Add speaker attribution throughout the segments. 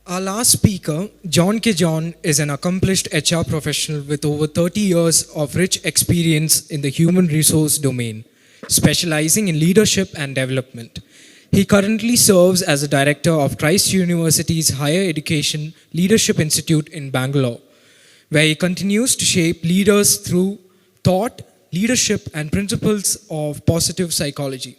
Speaker 1: Our last speaker, John K. John, is an accomplished HR professional with over 30 years of rich experience in the human resource domain, specializing in leadership and development. He currently serves as a director of Christ University's Higher Education Leadership Institute in Bangalore, where he continues to shape leaders through thought, leadership, and principles of positive psychology.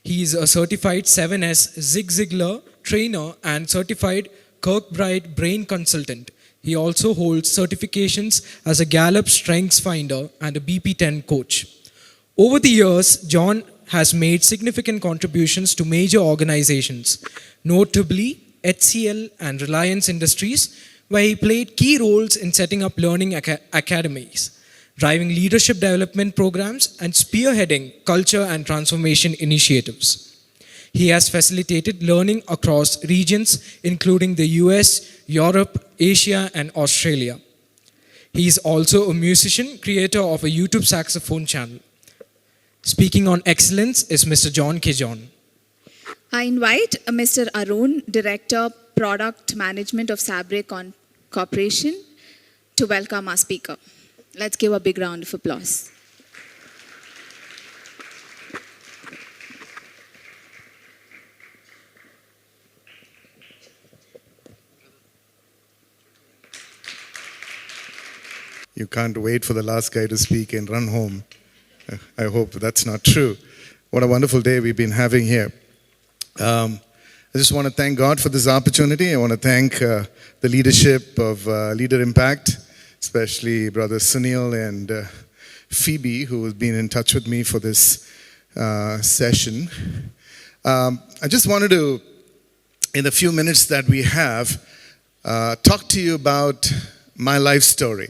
Speaker 1: He is a certified 7S Zig Ziglar trainer and certified Kirkbride brain consultant. He also holds certifications as a Gallup Strengths Finder and a BP10 coach. Over the years, John has made significant contributions to major organizations, notably HCL and Reliance Industries, where he played key roles in setting up learning academies, driving leadership development programs, and spearheading culture and transformation initiatives. He has facilitated learning across regions including the US, Europe, Asia, and Australia. He is also a musician, creator of a YouTube saxophone channel. Speaking on excellence is Mr. John K. John.
Speaker 2: I invite Mr. Arun, Director, Product Management of Sabre Corporation, to welcome our speaker. Let's give a big round of applause.
Speaker 3: You can't wait for the last guy to speak and run home. I hope that's not true. What a wonderful day we've been having here. I just want to thank God for this opportunity. I want to thank the leadership of Leader Impact, especially Brother Sunil and Phoebe, who has been in touch with me for this session. I just wanted to, in the few minutes that we have, talk to you about my life story.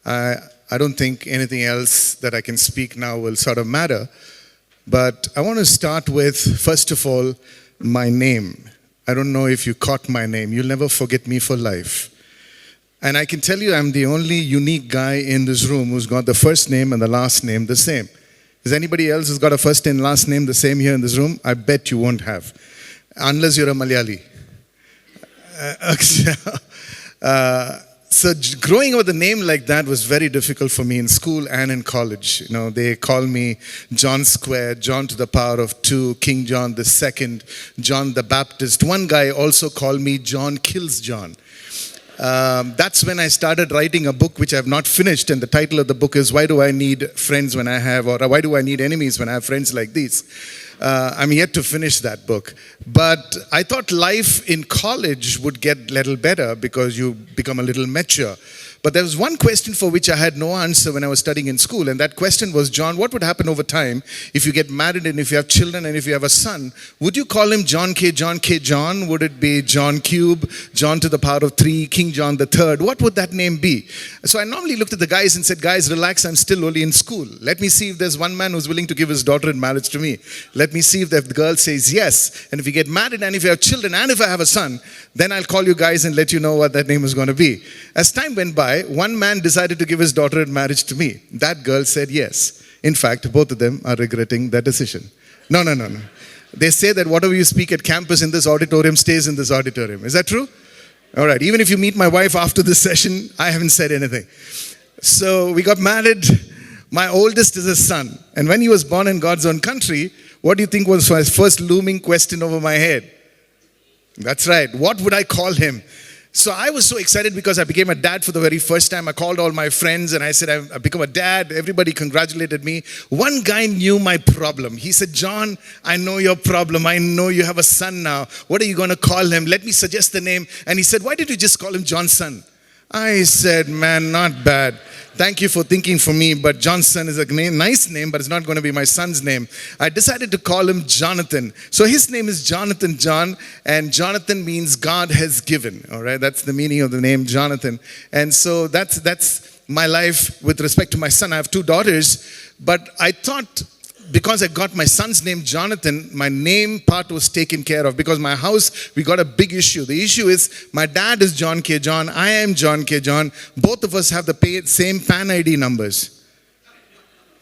Speaker 3: I don't think anything else that I can speak now will sort of matter. But I want to start with, first of all, my name. I don't know if you caught my name. You'll never forget me for life. And I can tell you I'm the only unique guy in this room who's got the first name and the last name the same. Is anybody else who's got a first and last name the same here in this room? I bet you won't have. Unless you're a Malayali. So growing up with a name like that was very difficult for me in school and in college. You know, they call me John Square, John to the power of 2, King John II, John the Baptist. One guy also called me John Kills John. That's when I started writing a book which I have not finished, and the title of the book is Why Do I Need Friends When I Have, or Why Do I Need Enemies When I Have Friends Like These? I'm yet to finish that book. But I thought life in college would get a little better because you become a little mature. But there was one question for which I had no answer when I was studying in school. And that question was, John, what would happen over time if you get married and if you have children and if you have a son? Would you call him John K. John K. John? Would it be John Cube, John to the power of 3, King John III? What would that name be? So I normally looked at the guys and said, guys, relax, I'm still only in school. Let me see if there's one man who's willing to give his daughter in marriage to me. Let me see if the girl says yes. And if you get married and if you have children and if I have a son, then I'll call you guys and let you know what that name is going to be. As time went by, one man decided to give his daughter in marriage to me. That girl said yes. In fact, both of them are regretting that decision. No. They say that whatever you speak at campus in this auditorium stays in this auditorium. Is that true? All right. Even if you meet my wife after this session, I haven't said anything. So we got married. My oldest is a son. And when he was born in God's own country, what do you think was my first looming question over my head? That's right. What would I call him? So I was so excited because I became a dad for the very first time. I called all my friends and I said, I've become a dad. Everybody congratulated me. One guy knew my problem. He said, John, I know your problem. I know you have a son now. What are you going to call him? Let me suggest the name. And he said, why did you just call him John's son? I said, man, not bad. Thank you for thinking for me, but Johnson is a nice name, but it's not going to be my son's name. I decided to call him Jonathan. So his name is Jonathan John, and Jonathan means God has given. All right, that's the meaning of the name Jonathan. And so that's my life with respect to my son. I have 2 daughters, but I thought, because I got my son's name Jonathan, my name part was taken care of. Because my house, we got a big issue. The issue is my dad is John K. John. I am John K. John. Both of us have the same PAN ID numbers.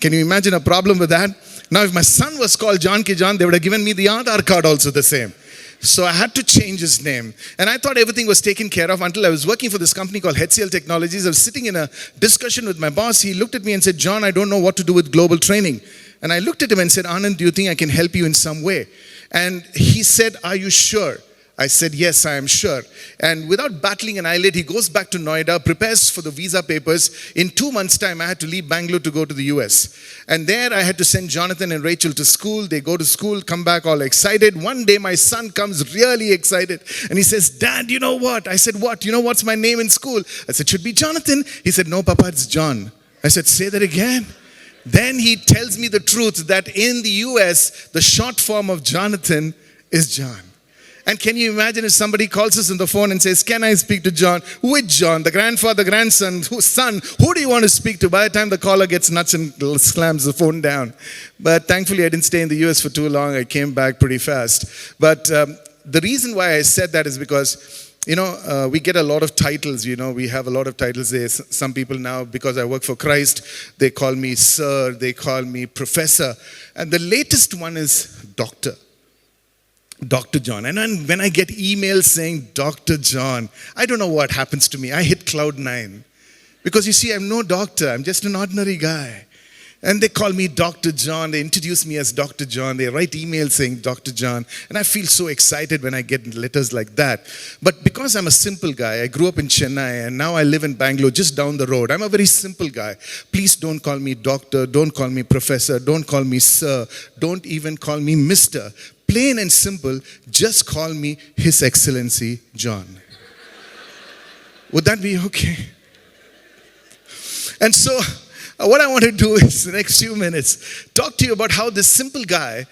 Speaker 3: Can you imagine a problem with that? Now, if my son was called John K. John, they would have given me the Aadhaar card also the same. So I had to change his name. And I thought everything was taken care of until I was working for this company called HCL Technologies. I was sitting in a discussion with my boss. He looked at me and said, John, I don't know what to do with global training. And I looked at him and said, Anand, do you think I can help you in some way? And he said, are you sure? I said, yes, I am sure. And without battling an eyelid, he goes back to Noida, prepares for the visa papers. In 2 months' time, I had to leave Bangalore to go to the US. And there I had to send Jonathan and Rachel to school. They go to school, come back all excited. One day, my son comes really excited. And he says, Dad, you know what? I said, what? You know what's my name in school? I said, should be Jonathan. He said, no, Papa, it's John. I said, say that again. Then he tells me the truth that in the US, the short form of Jonathan is John. And can you imagine if somebody calls us on the phone and says, can I speak to John? Which John? The grandfather, grandson, son? Who do you want to speak to? By the time the caller gets nuts and slams the phone down. But thankfully, I didn't stay in the US for too long. I came back pretty fast. But the reason why I said that is because, we get a lot of titles, we have a lot of titles there. Some people now, because I work for Christ, they call me sir, they call me professor. And the latest one is doctor. Dr. John. And when I get emails saying Dr. John, I don't know what happens to me. I hit cloud 9. Because you see, I'm no doctor. I'm just an ordinary guy. And they call me Dr. John. They introduce me as Dr. John. They write emails saying Dr. John. And I feel so excited when I get letters like that. But because I'm a simple guy, I grew up in Chennai and now I live in Bangalore just down the road. I'm a very simple guy. Please don't call me doctor. Don't call me professor. Don't call me sir. Don't even call me mister. Plain and simple, just call me His Excellency John. Would that be okay? And so, what I want to do is, the next few minutes, talk to you about how this simple guy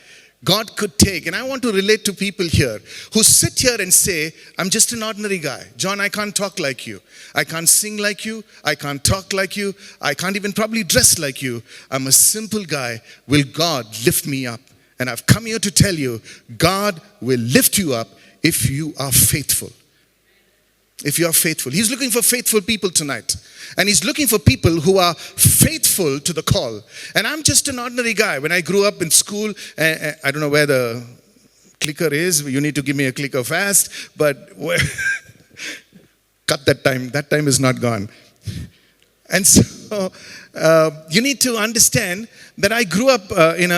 Speaker 3: God could take. And I want to relate to people here who sit here and say, I'm just an ordinary guy. John, I can't talk like you. I can't sing like you. I can't talk like you. I can't even probably dress like you. I'm a simple guy. Will God lift me up? And I've come here to tell you, God will lift you up if you are faithful. If you are faithful. He's looking for faithful people tonight. And He's looking for people who are faithful to the call. And I'm just an ordinary guy. When I grew up in school, I don't know where the clicker is. You need to give me a clicker fast. But cut that time. That time is not gone. And so you need to understand that I grew up in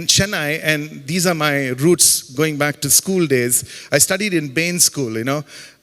Speaker 3: Chennai, and these are my roots going back to school days. I studied in Bain School,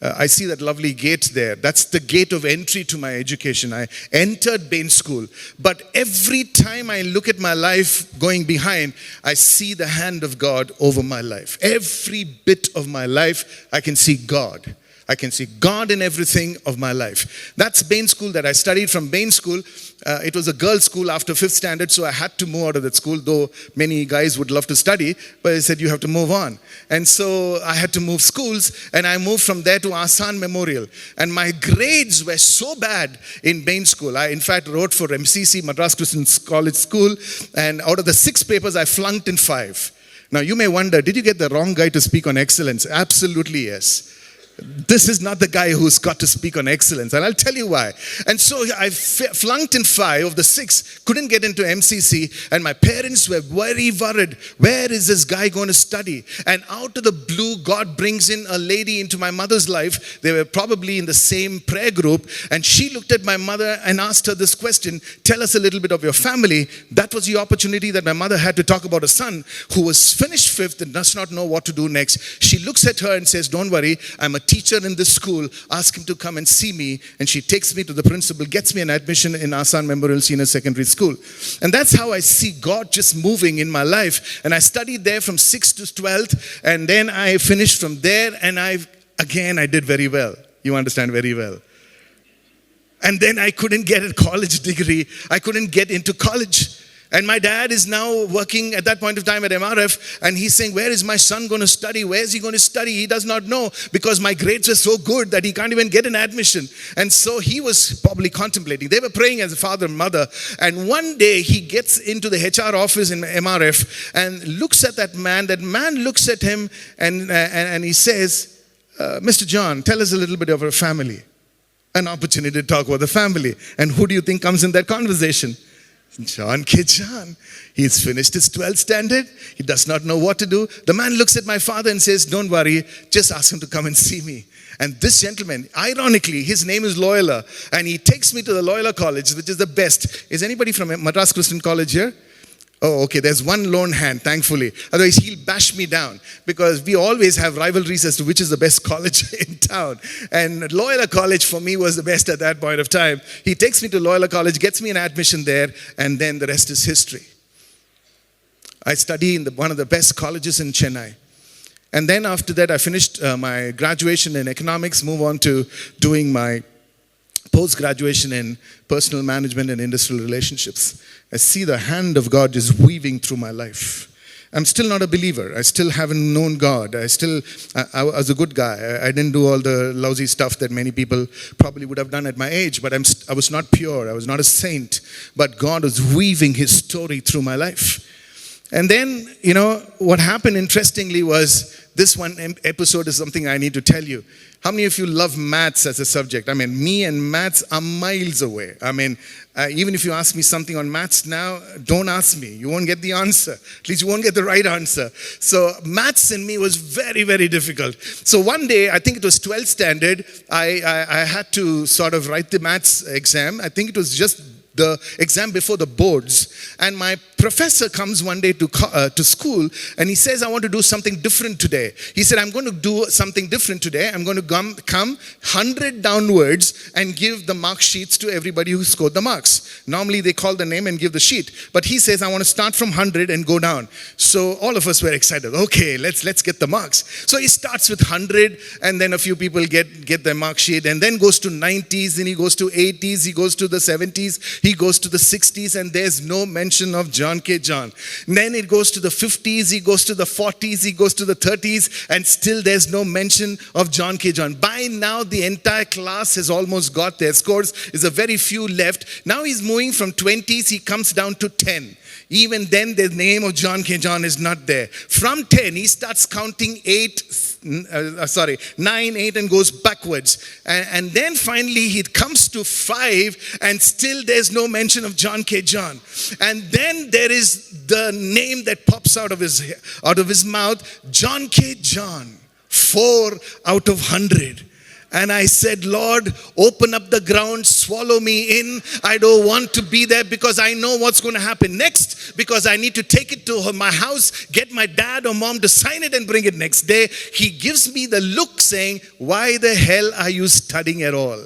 Speaker 3: I see that lovely gate there. That's the gate of entry to my education. I entered Bain School. But every time I look at my life going behind, I see the hand of God over my life. Every bit of my life, I can see God. I can see God in everything of my life. That's Bain School that I studied. From Bain School, it was a girls' school after 5th standard, so I had to move out of that school, though many guys would love to study, but I said, you have to move on. And so I had to move schools, and I moved from there to Asan Memorial. And my grades were so bad in Bain School. I, in fact, wrote for MCC, Madras Christian College School, and out of the 6 papers, I flunked in 5. Now, you may wonder, did you get the wrong guy to speak on excellence? Absolutely, yes. This is not the guy who's got to speak on excellence. And I'll tell you why. And so I flunked in 5 of the 6, couldn't get into MCC. And my parents were very worried. Where is this guy going to study? And out of the blue, God brings in a lady into my mother's life. They were probably in the same prayer group. And she looked at my mother and asked her this question, tell us a little bit of your family. That was the opportunity that my mother had to talk about a son who was finished 5th and does not know what to do next. She looks at her and says, don't worry, I'm a teacher in this school. Ask him to come and see me. And she takes me to the principal, gets me an admission in Asan Memorial Senior Secondary School. And that's how I see God just moving in my life. And I studied there from 6th to 12th. And then I finished from there. And I did very well. You understand very well. And then I couldn't get a college degree. I couldn't get into college. And my dad is now working at that point of time at MRF, and he's saying, where is my son going to study? Where is he going to study? He does not know, because my grades were so good that he can't even get an admission. And so he was probably contemplating. They were praying as a father and mother. And one day he gets into the HR office in MRF and looks at that man. That man looks at him and he says, Mr. John, tell us a little bit of our family. An opportunity to talk about the family. And who do you think comes in that conversation? John K. John. He's finished his 12th standard. He does not know what to do. The man looks at my father and says, don't worry, just ask him to come and see me. And this gentleman, ironically, his name is Loyola. And he takes me to the Loyola College, which is the best. Is anybody from Madras Christian College here? Oh, okay, there's one lone hand, thankfully. Otherwise, he'll bash me down because we always have rivalries as to which is the best college in town. And Loyola College for me was the best at that point of time. He takes me to Loyola College, gets me an admission there, and then the rest is history. I study in one of the best colleges in Chennai. And then after that, I finished my graduation in economics, move on to doing my post-graduation in personal management and industrial relationships. I see the hand of God just weaving through my life. I'm still not a believer. I still haven't known God. I was a good guy. I didn't do all the lousy stuff that many people probably would have done at my age, but I was not pure. I was not a saint. But God was weaving his story through my life. And then, what happened interestingly was this one episode is something I need to tell you. How many of you love maths as a subject? I mean, me and maths are miles away. I mean, even if you ask me something on maths now, don't ask me. You won't get the answer. At least you won't get the right answer. So maths in me was very, very difficult. So one day, I think it was 12th standard, I had to sort of write the maths exam. I think it was just the exam before the boards, and my professor comes one day to school, and he says, I want to do something different today. He said, I'm going to do something different today. I'm going to come 100 downwards and give the mark sheets to everybody who scored the marks. Normally they call the name and give the sheet, but he says, I want to start from 100 and go down. So all of us were excited. Okay, let's get the marks. So he starts with 100, and then a few people get their mark sheet, and then goes to 90s, and he goes to 80s, he goes to the 70s, he goes to the 60s, and there's no mention of John K. John. And then it goes to the 50s, he goes to the 40s, he goes to the 30s, and still there's no mention of John K. John. By now, the entire class has almost got their scores. There's a very few left. Now he's moving from 20s, he comes down to 10. Even then, the name of John K. John is not there. From 10, he starts counting 9, 8, and goes backwards. And then finally, he comes to 5, and still there's no mention of John K. John. And then there is the name that pops out of his mouth, John K. John, 4 out of 100. And I said, Lord, open up the ground, swallow me in. I don't want to be there because I know what's going to happen next, because I need to take it to my house, get my dad or mom to sign it and bring it next day. He gives me the look saying, why the hell are you studying at all?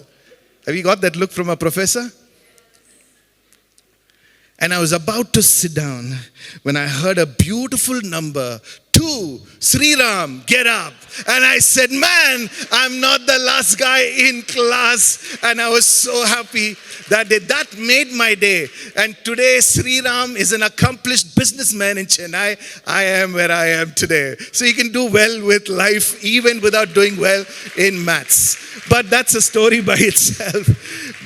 Speaker 3: Have you got that look from a professor? And I was about to sit down when I heard a beautiful number, 2, Sri Ram, get up. And I said, man, I'm not the last guy in class. And I was so happy that day. That made my day. And today, Sri Ram is an accomplished businessman in Chennai. I am where I am today. So you can do well with life even without doing well in maths. But that's a story by itself.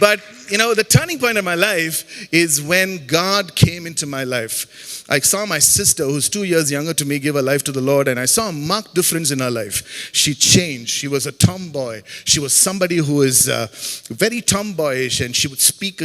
Speaker 3: But the turning point of my life is when God came into my life. I saw my sister, who's 2 years younger to me, give her life to the Lord, and I saw a marked difference in her life. She changed. She was a tomboy. She was somebody who is very tomboyish, and she would speak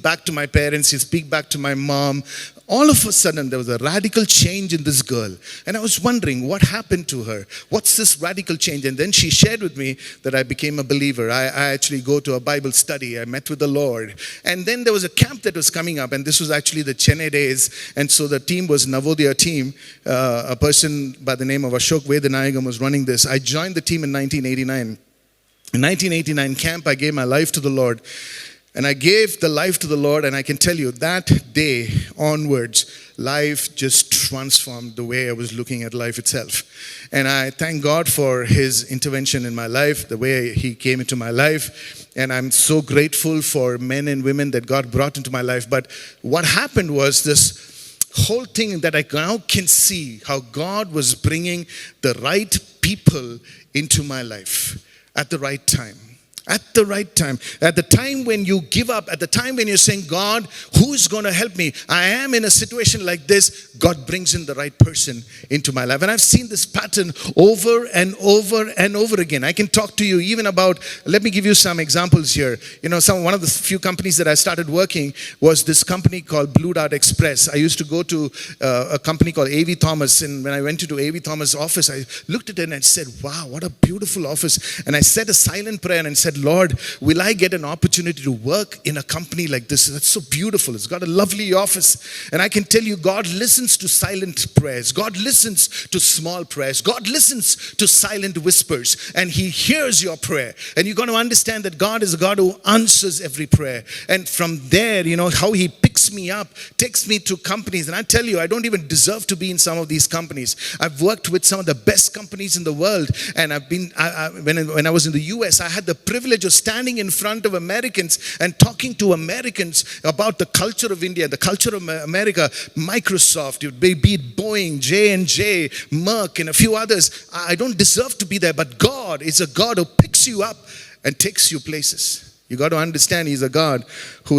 Speaker 3: back to my parents, she'd speak back to my mom. All of a sudden, there was a radical change in this girl. And I was wondering, what happened to her? What's this radical change? And then she shared with me that I became a believer. I actually go to a Bible study. I met with the Lord. And then there was a camp that was coming up, and this was actually the Chennai days. And so the team was Navodaya team. A person by the name of Ashok Vedanayagam was running this. I joined the team in 1989. In 1989 camp, I gave my life to the Lord. And I gave the life to the Lord, and I can tell you that day onwards, life just transformed the way I was looking at life itself. And I thank God for His intervention in my life, the way He came into my life. And I'm so grateful for men and women that God brought into my life. But what happened was this whole thing that I now can see how God was bringing the right people into my life at the right time. At the right time, at the time when you give up, at the time when you're saying, God, who is going to help me? I am in a situation like this. God brings in the right person into my life. And I've seen this pattern over and over and over again. I can talk to you even about, let me give you some examples here. One of the few companies that I started working was this company called Blue Dart Express. I used to go to a company called A.V. Thomas. And when I went to A.V. Thomas' office, I looked at it and I said, wow, what a beautiful office. And I said a silent prayer and said, Lord, will I get an opportunity to work in a company like this? That's so beautiful. It's got a lovely office. And I can tell you, God listens to silent prayers. God listens to small prayers. God listens to silent whispers. And He hears your prayer. And you're going to understand that God is a God who answers every prayer. And from there, how He picks me up, takes me to companies. And I tell you, I don't even deserve to be in some of these companies. I've worked with some of the best companies in the world. And when I was in the US, I had the privilege of standing in front of Americans and talking to Americans about the culture of India, the culture of America, Microsoft, be it Boeing, J&J, Merck, and a few others. I don't deserve to be there, but God is a God who picks you up and takes you places. You got to understand He's a God who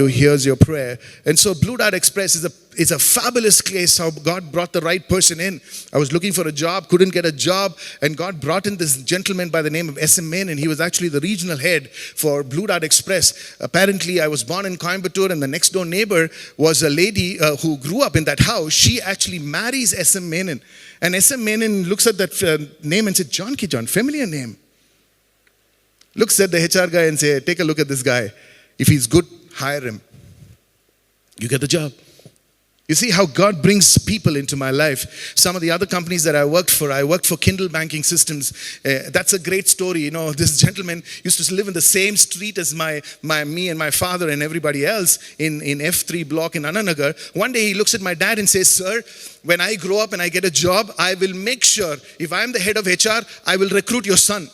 Speaker 3: hears your prayer. And so Blue Dart Express is a fabulous case how God brought the right person in. I was looking for a job, couldn't get a job, and God brought in this gentleman by the name of S.M. Menon. He was actually the regional head for Blue Dart Express. Apparently, I was born in Coimbatore, and the next door neighbor was a lady who grew up in that house. She actually marries S.M. Menon. And S.M. Menon looks at that name and said, John K. John, familiar name. Looks at the HR guy and say, take a look at this guy. If he's good, hire him. You get the job. You see how God brings people into my life. Some of the other companies that I worked for Kindle Banking Systems. That's a great story. This gentleman used to live in the same street as me and my father and everybody else in F3 block in Ananagar. One day he looks at my dad and says, sir, when I grow up and I get a job, I will make sure, if I'm the head of HR, I will recruit your son.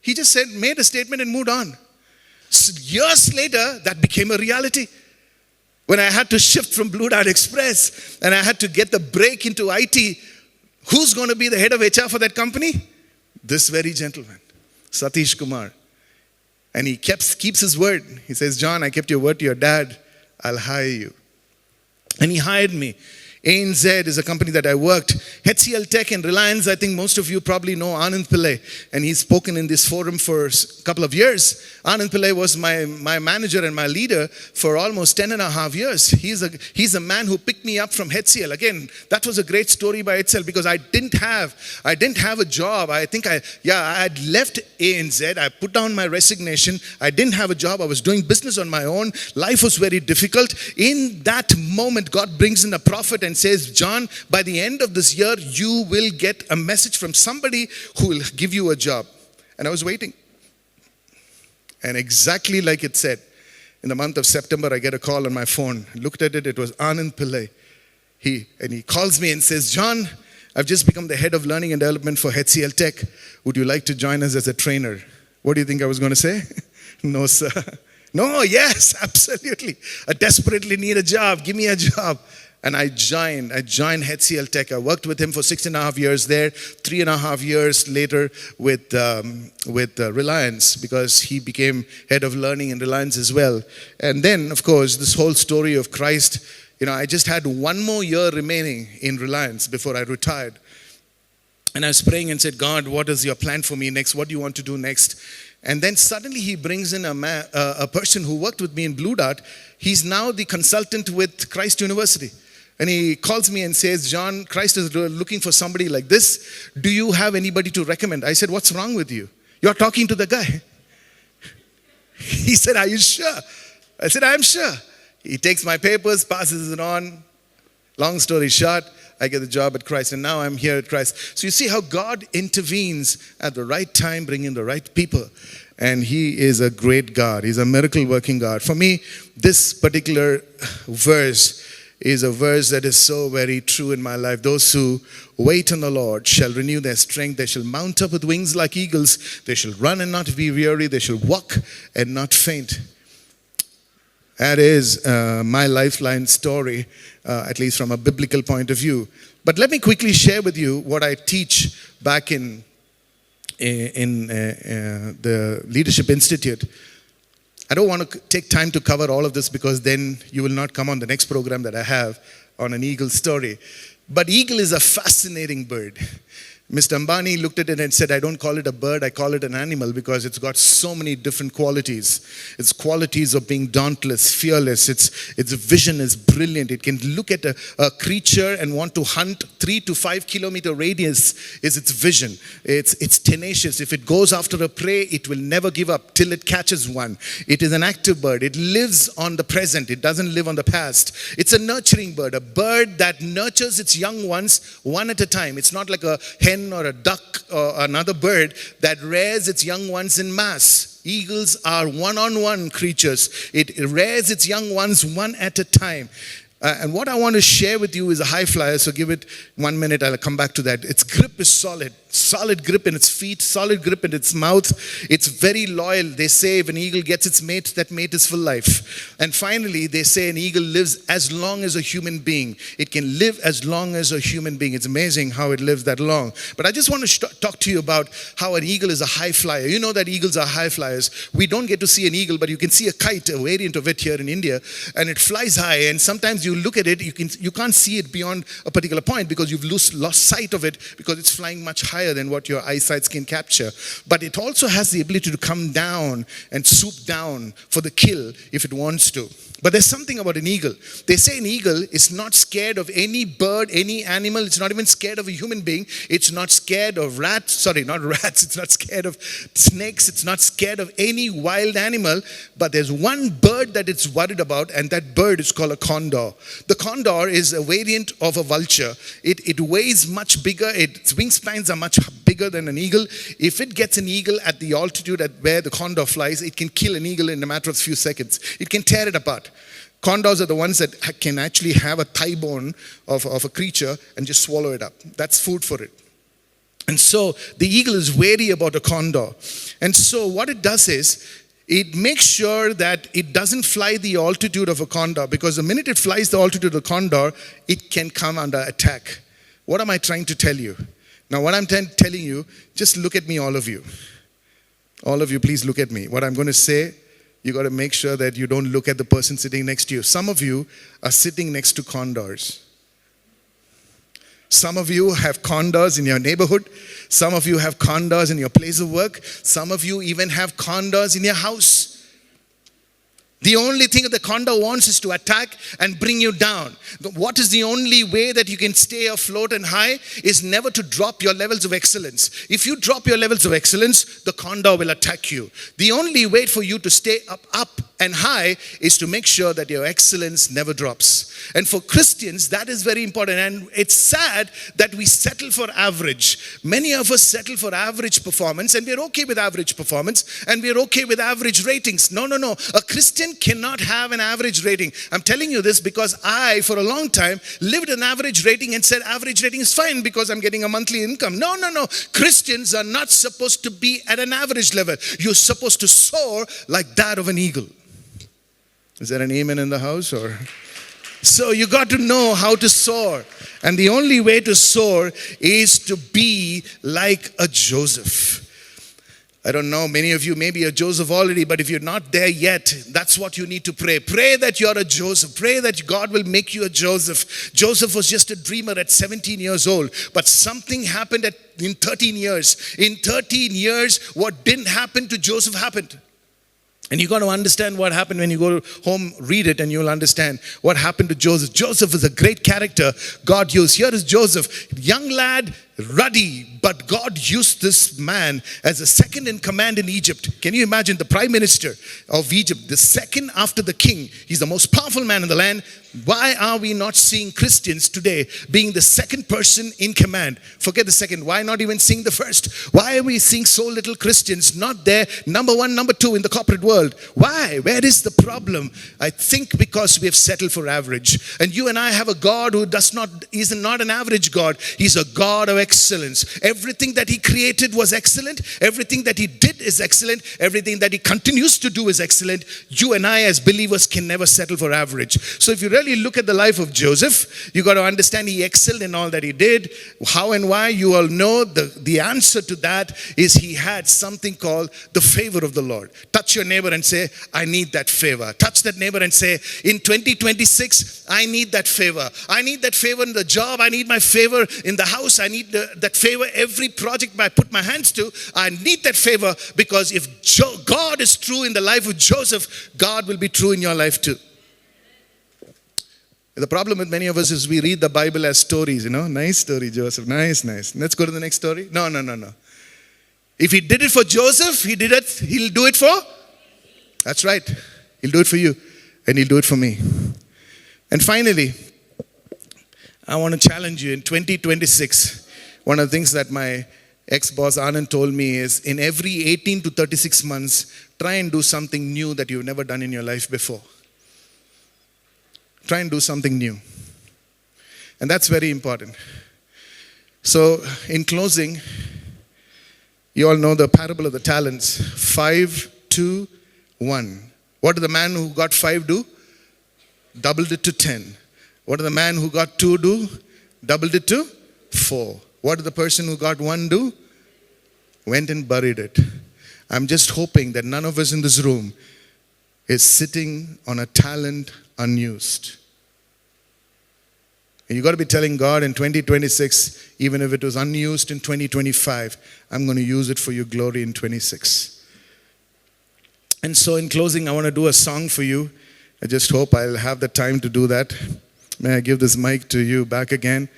Speaker 3: He just made a statement and moved on. So years later, that became a reality. When I had to shift from Blue Dart Express and I had to get the break into IT, who's going to be the head of HR for that company? This very gentleman, Satish Kumar. And he keeps his word. He says, John, I kept your word to your dad. I'll hire you. And he hired me. ANZ is a company that I worked. HCL Tech and Reliance, I think most of you probably know Anand Pillai. And he's spoken in this forum for a couple of years. Anand Pillai was my manager and my leader for almost 10 and a half years. He's a man who picked me up from HCL. Again, that was a great story by itself because I didn't have a job. I had left ANZ. I put down my resignation. I didn't have a job. I was doing business on my own. Life was very difficult. In that moment, God brings in a prophet and says, John, by the end of this year, you will get a message from somebody who will give you a job. And I was waiting. And exactly like it said, in the month of September, I get a call on my phone. I looked at it, it was Anand Pillai. He calls me and says, John, I've just become the head of learning and development for HCL Tech. Would you like to join us as a trainer? What do you think I was going to say? No, sir. No, yes, absolutely. I desperately need a job. Give me a job. And I joined HCL Tech. I worked with him for 6.5 years there, 3.5 years later with Reliance because he became head of learning in Reliance as well. And then, of course, this whole story of Christ, I just had one more year remaining in Reliance before I retired. And I was praying and said, God, what is your plan for me next? What do you want to do next? And then suddenly he brings in a person who worked with me in Blue Dart. He's now the consultant with Christ University. And he calls me and says, John, Christ is looking for somebody like this. Do you have anybody to recommend? I said, what's wrong with you? You're talking to the guy. He said, are you sure? I said, I'm sure. He takes my papers, passes it on. Long story short, I get the job at Christ. And now I'm here at Christ. So you see how God intervenes at the right time, bringing the right people. And He is a great God. He's a miracle working God. For me, this particular verse is a verse that is so very true in my life. Those who wait on the Lord shall renew their strength. They shall mount up with wings like eagles. They shall run and not be weary. They shall walk and not faint. That is my lifeline story, at least from a biblical point of view. But let me quickly share with you what I teach back in in the Leadership Institute. I don't want to take time to cover all of this because then you will not come on the next program that I have on an eagle story. But eagle is a fascinating bird. Mr. Ambani looked at it and said, I don't call it a bird, I call it an animal because it's got so many different qualities. Its qualities of being dauntless, fearless, its vision is brilliant. It can look at a creature and want to hunt 3 to 5 kilometer radius is its vision. It's tenacious. If it goes after a prey, it will never give up till it catches one. It is an active bird. It lives on the present. It doesn't live on the past. It's a nurturing bird, a bird that nurtures its young ones one at a time. It's not like a hen or a duck or another bird that rears its young ones in mass. Eagles are one-on-one creatures. It rears its young ones one at a time. And what I want to share with you is a high flyer, so give it 1 minute, I'll come back to that. Its grip is solid. Solid grip in its feet, solid grip in its mouth. It's very loyal. They say if an eagle gets its mate, that mate is for life. And finally, they say an eagle lives as long as a human being. It can live as long as a human being. It's amazing how it lives that long. But I just want to talk to you about how an eagle is a high flyer. You know that eagles are high flyers. We don't get to see an eagle, but you can see a kite, a variant of it here in India, and it flies high. And sometimes you look at it, you can't see it beyond a particular point because you've lost sight of it because it's flying much higher than what your eyesight can capture. But it also has the ability to come down and swoop down for the kill if it wants to. But there's something about an eagle. They say an eagle is not scared of any bird, any animal. It's not even scared of a human being. It's not scared of rats. Sorry, not rats. It's not scared of snakes. It's not scared of any wild animal. But there's one bird that it's worried about, and that bird is called a condor. The condor is a variant of a vulture. It weighs much bigger. Its wingspans are much bigger than an eagle. If it gets an eagle at the altitude at where the condor flies, it can kill an eagle in a matter of a few seconds. It can tear it apart. Condors are the ones that can actually have a thigh bone of a creature and just swallow it up. That's food for it. And so the eagle is wary about a condor. And so what it does is, it makes sure that it doesn't fly the altitude of a condor, because the minute it flies the altitude of a condor, it can come under attack. What am I trying to tell you? Now what I'm telling you, just look at me, all of you. All of you, please look at me. What I'm going to say, you got to make sure that you don't look at the person sitting next to you. Some of you are sitting next to condors. Some of you have condors in your neighborhood. Some of you have condors in your place of work. Some of you even have condors in your house. The only thing that the condor wants is to attack and bring you down. What is the only way that you can stay afloat and high is never to drop your levels of excellence. If you drop your levels of excellence, the condor will attack you. The only way for you to stay up and high is to make sure that your excellence never drops. And for Christians, that is very important. And it's sad that we settle for average. Many of us settle for average performance, and we're okay with average performance, and we're okay with average ratings. No. A Christian cannot have an average rating. I'm telling you this because I, for a long time, lived an average rating and said average rating is fine because I'm getting a monthly income. No. Christians are not supposed to be at an average level. You're supposed to soar like that of an eagle. Is there an amen in the house? Or so you got to know how to soar. And the only way to soar is to be like a Joseph. I don't know, many of you may be a Joseph already, but if you're not there yet, that's what you need to pray. Pray that you're a Joseph. Pray that God will make you a Joseph. Joseph was just a dreamer at 17 years old, but something happened in 13 years. In 13 years, what didn't happen to Joseph happened. And you got to understand what happened. When you go home, read it, and you'll understand what happened to Joseph. Joseph is a great character God used. Here is Joseph, young lad, ruddy, but God used this man as a second in command in Egypt. Can you imagine the prime minister of Egypt, the second after the king? He's the most powerful man in the land. Why are we not seeing Christians today being the second person in command? Forget the second. Why not even seeing the first? Why are we seeing so little Christians not there, number one, number two in the corporate world? Why? Where is the problem? I think because we have settled for average. And you and I have a God who is not an average God. He's a God of excellence. Everything that he created was excellent. Everything that he did is excellent. Everything that he continues to do is excellent. You and I as believers can never settle for average. So if you really really look at the life of Joseph, you got to understand he excelled in all that he did. How and why, you all know the answer to that is he had something called the favor of the Lord. Touch your neighbor and say, I need that favor. Touch that neighbor and say, in 2026, I need that favor. I need that favor in the job. I need my favor in the house. I need that favor every project I put my hands to. I need that favor, because if God is true in the life of Joseph, God will be true in your life too. The problem with many of us is we read the Bible as stories, Nice story, Joseph. Nice. Let's go to the next story. No. If he did it for Joseph, he'll do it for? That's right. He'll do it for you, and he'll do it for me. And finally, I want to challenge you in 2026. One of the things that my ex-boss Anand told me is, in every 18 to 36 months, try and do something new that you've never done in your life before. Try and do something new. And that's very important. So, in closing, you all know the parable of the talents. 5, 2, 1. What did the man who got 5 do? Doubled it to 10. What did the man who got 2 do? Doubled it to 4. What did the person who got 1 do? Went and buried it. I'm just hoping that none of us in this room is sitting on a talent unused. And you got to be telling God in 2026, even if it was unused in 2025, I'm going to use it for your glory in 26. And so in closing, I want to do a song for you. I just hope I'll have the time to do that. May I give this mic to you back again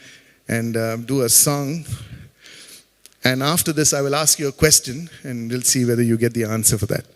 Speaker 3: and do a song. And after this, I will ask you a question, and we'll see whether you get the answer for that.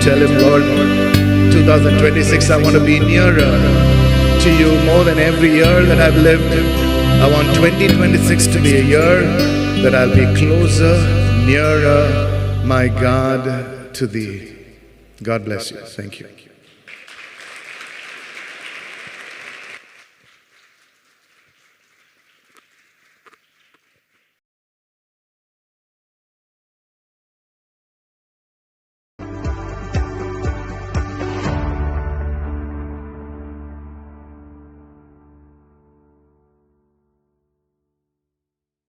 Speaker 3: tell Him, Lord, 2026, I want to be nearer to You more than every year that I've lived. I want 2026 to be a year that I'll be closer, nearer, my God, to Thee. God bless you. Thank you.